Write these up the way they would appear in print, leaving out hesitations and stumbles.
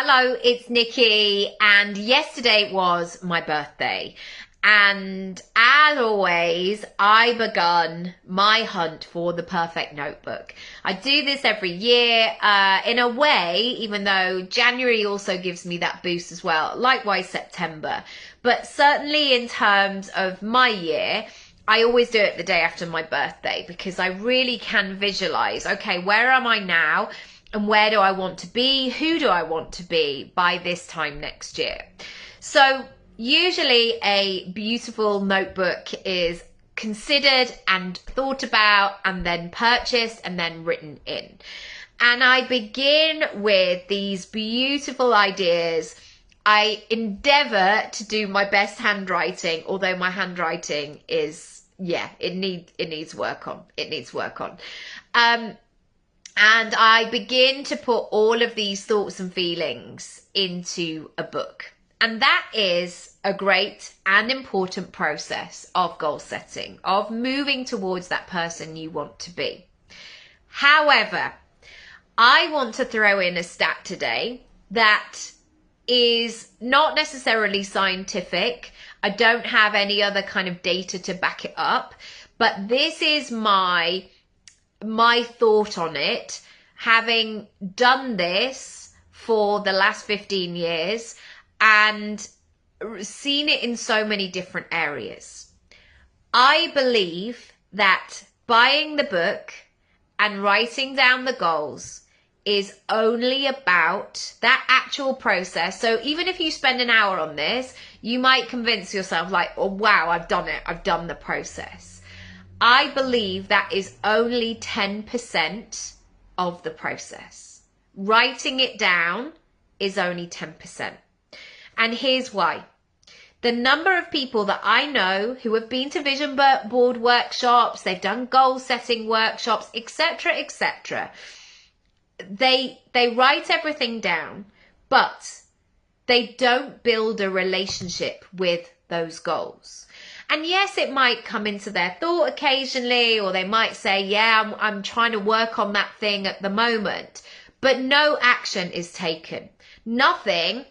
Hello, it's Nikki, and yesterday was my birthday. And as always, I begun my hunt for the perfect notebook. I do this every year, in a way, even though January also gives me that boost as well. Likewise, September. But certainly in terms of my year, I always do it the day after my birthday because I really can visualize, okay, where am I now? And where do I want to be? Who do I want to be by this time next year? So usually a beautiful notebook is considered and thought about and then purchased and then written in. And I begin with these beautiful ideas. I endeavor to do my best handwriting, although my handwriting is, it needs work on. It needs work on. And I begin to put all of these thoughts and feelings into a book. And that is a great and important process of goal setting, of moving towards that person you want to be. However, I want to throw in a stat today that is not necessarily scientific. I don't have any other kind of data to back it up, but this is my thought on it, having done this for the last 15 years and seen it in so many different areas. I believe that buying the book and writing down the goals is only about that actual process. So even if you spend an hour on this, you might convince yourself like, oh wow, I've done it. I've done the process. I believe that is only 10% of the process. Writing it down is only 10%. And here's why. The number of people that I know who have been to vision board workshops, they've done goal setting workshops, etc., they write everything down, but they don't build a relationship with those goals. And yes, it might come into their thought occasionally, or they might say, yeah, I'm trying to work on that thing at the moment, but no action is taken. Nothing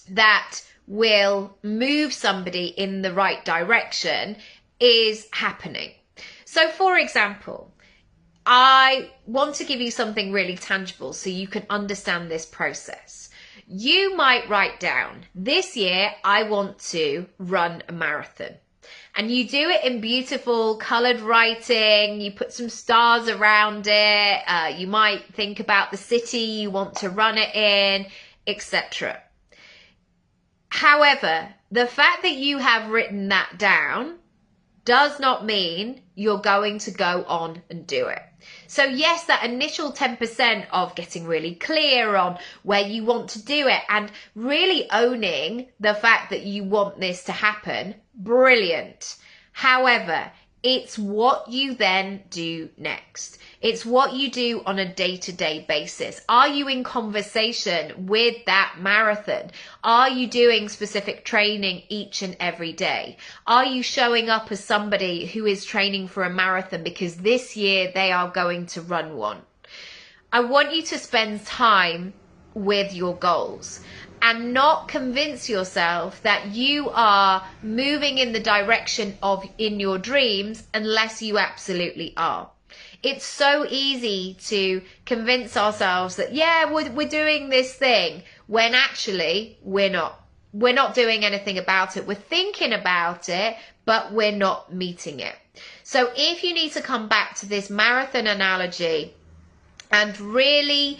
that will move somebody in the right direction is happening. So for example, I want to give you something really tangible so you can understand this process. You might write down, this year I want to run a marathon. And you do it in beautiful coloured writing, you put some stars around it, you might think about the city you want to run it in, etc. However, the fact that you have written that down does not mean you're going to go on and do it. So yes, that initial 10% of getting really clear on where you want to do it and really owning the fact that you want this to happen, brilliant. However, it's what you then do next. It's what you do on a day-to-day basis. Are you in conversation with that marathon? Are you doing specific training each and every day? Are you showing up as somebody who is training for a marathon because this year they are going to run one? I want you to spend time with your goals and not convince yourself that you are moving in the direction of in your dreams unless you absolutely are. It's so easy to convince ourselves that, yeah, we're doing this thing when actually we're not. We're not doing anything about it. We're thinking about it, but we're not meeting it. So if you need to come back to this marathon analogy and really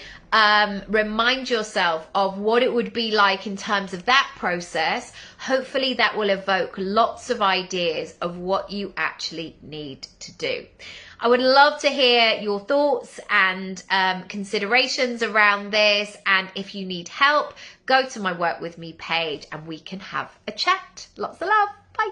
remind yourself of what it would be like in terms of that process, hopefully that will evoke lots of ideas of what you actually need to do. I would love to hear your thoughts and considerations around this. And if you need help, go to my Work With Me page and we can have a chat. Lots of love. Bye.